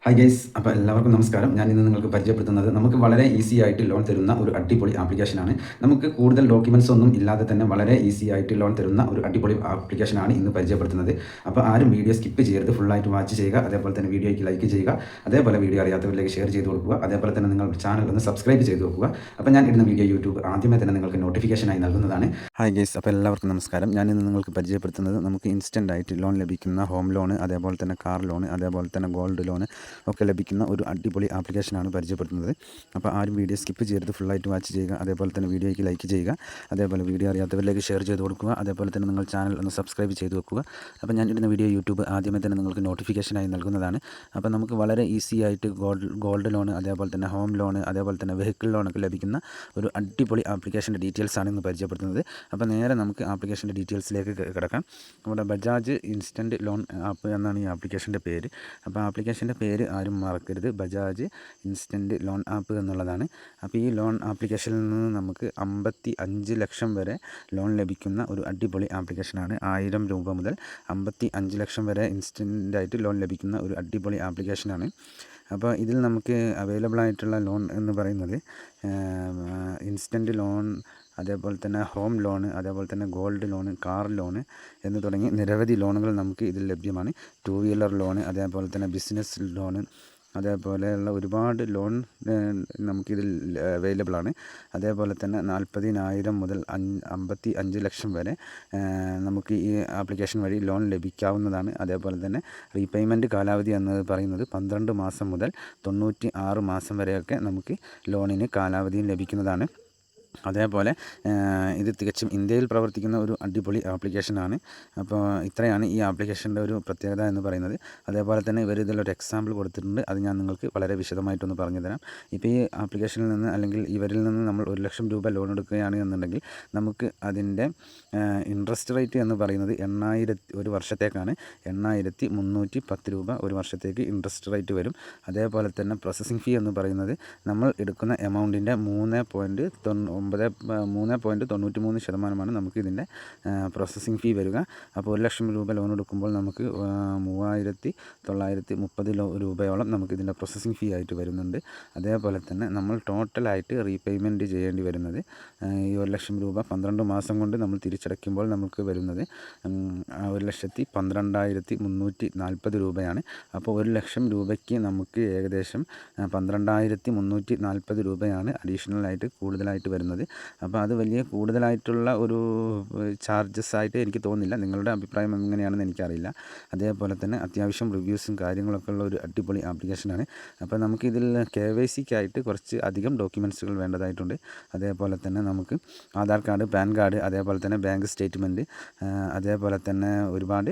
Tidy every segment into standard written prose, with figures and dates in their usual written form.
Hi guys, അപ്പോൾ എല്ലാവർക്കും നമസ്കാരം. ഞാൻ ഇന്ന് നിങ്ങൾക്ക് പരിചയപ്പെടുത്തുന്നത് നമുക്ക് വളരെ ഈസി ആയിട്ട് ലോൺ തരുന്ന ഒരു അടിപൊളി ആപ്ലിക്കേഷനാണ്. നമുക്ക് കൂടുതൽ ഡോക്യുമെൻറ്റ്സ് ഒന്നും ഇല്ലാതെ തന്നെ വളരെ ഈസി ആയിട്ട് ലോൺ തരുന്ന ഒരു അടിപൊളി ആപ്ലിക്കേഷനാണ് ഇന്ന് പരിചയപ്പെടുത്തുന്നത്. അപ്പോൾ ആരും വീഡിയോ സ്കിപ്പ് ചെയ്യരുത്, ഫുള്ളായിട്ട് വാച്ച് ചെയ്യുക. അതേപോലെ തന്നെ വീഡിയോയ്ക്ക് ലൈക്ക് ചെയ്യുക. അതേപോലെ വീഡിയോ അറിയാത്തവരിലേക്ക് ഷെയർ ചെയ്ത് കൊടുക്കുക. അതേപോലെ തന്നെ നിങ്ങൾ ചാനൽ ഒന്ന് സബ്സ്ക്രൈബ് ചെയ്ത് വെക്കുക. അപ്പോൾ ഞാൻ ഇടുന്ന വീഡിയോ യൂട്യൂബ് ആദ്യമേ തന്നെ നിങ്ങൾക്ക് നോട്ടിഫിക്കേഷനായി നൽകുന്നതാണ്. ഹായ് ഗൈസ്, അപ്പോൾ എല്ലാവർക്കും നമസ്കാരം. ഞാൻ ഇന്ന് നിങ്ങൾക്ക് പരിചയപ്പെടുത്തുന്നത് നമുക്ക് ഇൻസ്റ്റൻ്റ് ആയിട്ട് ലോൺ ലഭിക്കുന്ന ഹോം ലോൺ, അതേപോലെ തന്നെ കാർ ലോൺ, അതേപോലെ തന്നെ ഗോൾഡ് ലോൺ ഒക്കെ ലഭിക്കുന്ന ഒരു അടിപൊളി ആപ്ലിക്കേഷനാണ് പരിചയപ്പെടുത്തുന്നത്. അപ്പോൾ ആരും വീഡിയോ സ്കിപ്പ് ചെയ്യരുത്, ഫുള്ളായിട്ട് വാച്ച് ചെയ്യുക. അതേപോലെ തന്നെ വീഡിയോയ്ക്ക് ലൈക്ക് ചെയ്യുക. അതേപോലെ വീഡിയോ അറിയാത്തവരിലേക്ക് ഷെയർ ചെയ്ത് കൊടുക്കുക. അതേപോലെ തന്നെ നിങ്ങൾ ചാനൽ ഒന്ന് സബ്സ്ക്രൈബ് ചെയ്ത് വെക്കുക. അപ്പോൾ ഞാൻ ഇടുന്ന വീഡിയോ യൂട്യൂബ് ആദ്യമേ തന്നെ നിങ്ങൾക്ക് നോട്ടിഫിക്കേഷനായി നൽകുന്നതാണ്. അപ്പോൾ നമുക്ക് വളരെ ഈസി ആയിട്ട് ഗോൾഡ് ലോൺ, അതേപോലെ തന്നെ ഹോം ലോൺ, അതേപോലെ തന്നെ വെഹിക്കിൾ ലോണൊക്കെ ലഭിക്കുന്ന ഒരു അടിപൊളി ആപ്ലിക്കേഷൻ്റെ ഡീറ്റെയിൽസാണ് ഇന്ന് പരിചയപ്പെടുത്തുന്നത്. അപ്പോൾ നേരെ നമുക്ക് ആപ്ലിക്കേഷൻ്റെ ഡീറ്റെയിൽസിലേക്ക് കിടക്കാം. നമ്മുടെ ബജാജ് ഇൻസ്റ്റൻറ്റ് ലോൺ ആപ്പ് എന്നാണ് ഈ ആപ്ലിക്കേഷൻ്റെ പേര്. അപ്പോൾ ആപ്ലിക്കേഷൻ്റെ പേര് ആരും മറക്കരുത്, ബജാജ് ഇൻസ്റ്റൻറ്റ് ലോൺ ആപ്പ് എന്നുള്ളതാണ്. അപ്പോൾ ഈ ലോൺ ആപ്ലിക്കേഷനിൽ നിന്ന് നമുക്ക് 55 ലക്ഷം വരെ ലോൺ ലഭിക്കുന്ന ഒരു അടിപൊളി ആപ്ലിക്കേഷനാണ്. 1000 രൂപ മുതൽ 55 ലക്ഷം വരെ ഇൻസ്റ്റൻ്റായിട്ട് ലോൺ ലഭിക്കുന്ന ഒരു അടിപൊളി ആപ്ലിക്കേഷനാണ്. അപ്പോൾ ഇതിൽ നമുക്ക് അവൈലബിൾ ആയിട്ടുള്ള ലോൺ എന്ന് പറയുന്നത് ഇൻസ്റ്റൻറ്റ് ലോൺ, അതേപോലെ തന്നെ ഹോം ലോണ്, അതേപോലെ തന്നെ ഗോൾഡ് ലോണ്, കാർ ലോണ് എന്ന് തുടങ്ങി നിരവധി ലോണുകൾ നമുക്ക് ഇതിൽ ലഭ്യമാണ്. 2 വീലർ ലോണ്, അതേപോലെ തന്നെ ബിസിനസ് ലോണ്, അതേപോലെയുള്ള ഒരുപാട് ലോൺ നമുക്കിതിൽ അവൈലബിൾ ആണ്. അതേപോലെ തന്നെ 40,000 മുതൽ 55 ലക്ഷം വരെ നമുക്ക് ഈ ആപ്ലിക്കേഷൻ വഴി ലോൺ ലഭിക്കാവുന്നതാണ്. അതേപോലെ തന്നെ റീപേയ്മെൻറ്റ് കാലാവധി എന്നത് പറയുന്നത് 12 മാസം മുതൽ 96 മാസം വരെയൊക്കെ നമുക്ക് ലോണിന് കാലാവധിയും ലഭിക്കുന്നതാണ്. അതേപോലെ ഇത് തികച്ചും ഇന്ത്യയിൽ പ്രവർത്തിക്കുന്ന ഒരു അടിപൊളി ആപ്ലിക്കേഷനാണ്. അപ്പോൾ ഇത്രയാണ് ഈ ആപ്ലിക്കേഷൻ്റെ ഒരു പ്രത്യേകത എന്ന് പറയുന്നത്. അതേപോലെ തന്നെ ഇവർ ഇതിലൊരു എക്സാമ്പിൾ കൊടുത്തിട്ടുണ്ട്, അത് ഞാൻ നിങ്ങൾക്ക് വളരെ വിശദമായിട്ടൊന്ന് പറഞ്ഞു തരാം. ഇപ്പോൾ ഈ ആപ്ലിക്കേഷനിൽ നിന്ന് അല്ലെങ്കിൽ ഇവരിൽ നിന്ന് നമ്മൾ 1 ലക്ഷം രൂപ ലോൺ എടുക്കുകയാണ് എന്നുണ്ടെങ്കിൽ നമുക്ക് അതിൻ്റെ ഇൻട്രസ്റ്റ് റേറ്റ് എന്ന് പറയുന്നത് 8,000 ഒരു വർഷത്തേക്കാണ്. 8,310 രൂപ ഒരു വർഷത്തേക്ക് ഇൻട്രസ്റ്റ് റേറ്റ് വരും. അതേപോലെ തന്നെ പ്രോസസ്സിംഗ് ഫീ എന്ന് പറയുന്നത് നമ്മൾ എടുക്കുന്ന എമൗണ്ടിൻ്റെ 3.93% നമുക്ക് ഇതിൻ്റെ പ്രോസസ്സിംഗ് ഫീ വരിക. അപ്പോൾ 1 ലക്ഷം രൂപ ലോൺ എടുക്കുമ്പോൾ നമുക്ക് 3,930 രൂപയോളം നമുക്കിതിൻ്റെ പ്രോസസ്സിംഗ് ഫീ ആയിട്ട് വരുന്നുണ്ട്. അതേപോലെ തന്നെ നമ്മൾ ടോട്ടലായിട്ട് റീപേയ്മെൻറ്റ് ചെയ്യേണ്ടി വരുന്നത് ഈ 1 ലക്ഷം രൂപ 12 മാസം കൊണ്ട് നമ്മൾ തിരിച്ചടയ്ക്കുമ്പോൾ നമുക്ക് വരുന്നത് 1,12,340 രൂപയാണ്. അപ്പോൾ 1 ലക്ഷം രൂപയ്ക്ക് നമുക്ക് ഏകദേശം 12,340 രൂപയാണ് അഡീഷണലായിട്ട് കൂടുതലായിട്ട് വരുന്നത്. അപ്പോൾ അത് വലിയ കൂടുതലായിട്ടുള്ള ഒരു ചാർജസ് ആയിട്ട് എനിക്ക് തോന്നുന്നില്ല. നിങ്ങളുടെ അഭിപ്രായം എങ്ങനെയാണെന്ന് എനിക്കറിയില്ല. അതേപോലെ തന്നെ അത്യാവശ്യം റിവ്യൂസും കാര്യങ്ങളൊക്കെ ഉള്ള ഒരു അടിപൊളി ആപ്ലിക്കേഷനാണ്. അപ്പോൾ നമുക്കിതിൽ KYCക്കായിട്ട് കുറച്ച് അധികം ഡോക്യുമെൻറ്റ്സുകൾ വേണ്ടതായിട്ടുണ്ട്. അതേപോലെ തന്നെ നമുക്ക് ആധാർ കാർഡ്, പാൻ കാർഡ്, അതേപോലെ തന്നെ ബാങ്ക് സ്റ്റേറ്റ്മെൻറ്റ്, അതേപോലെ തന്നെ ഒരുപാട്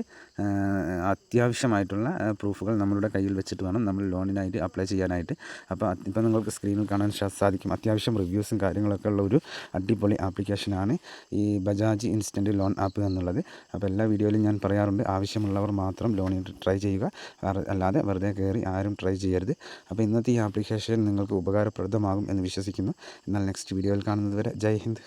അത്യാവശ്യമായിട്ടുള്ള പ്രൂഫുകൾ നമ്മളുടെ കയ്യിൽ വെച്ചിട്ട് വേണം നമ്മൾ ലോണിനായിട്ട് അപ്ലൈ ചെയ്യാനായിട്ട്. അപ്പോൾ ഇപ്പോൾ നിങ്ങൾക്ക് സ്ക്രീനിൽ കാണാൻ സാധിക്കും, അത്യാവശ്യം റിവ്യൂസും കാര്യങ്ങളൊക്കെ ഉള്ള ഒരു അടിപൊളി ആപ്ലിക്കേഷനാണ് ഈ ബജാജ് ഇൻസ്റ്റൻറ്റ് ലോൺ ആപ്പ് എന്നുള്ളത്. അപ്പോൾ എല്ലാ വീഡിയോയിലും ഞാൻ പറയാറുണ്ട്, ആവശ്യമുള്ളവർ മാത്രം ലോണിന് ട്രൈ ചെയ്യുക, അല്ലാതെ വെറുതെ കയറി ആരും ട്രൈ ചെയ്യരുത്. അപ്പോൾ ഇന്നത്തെ ഈ ആപ്ലിക്കേഷൻ നിങ്ങൾക്ക് ഉപകാരപ്രദമാകും എന്ന് വിശ്വസിക്കുന്നു. എന്നാൽ നെക്സ്റ്റ് വീഡിയോയിൽ കാണുന്നത് വരെ ജയ് ഹിന്ദ്.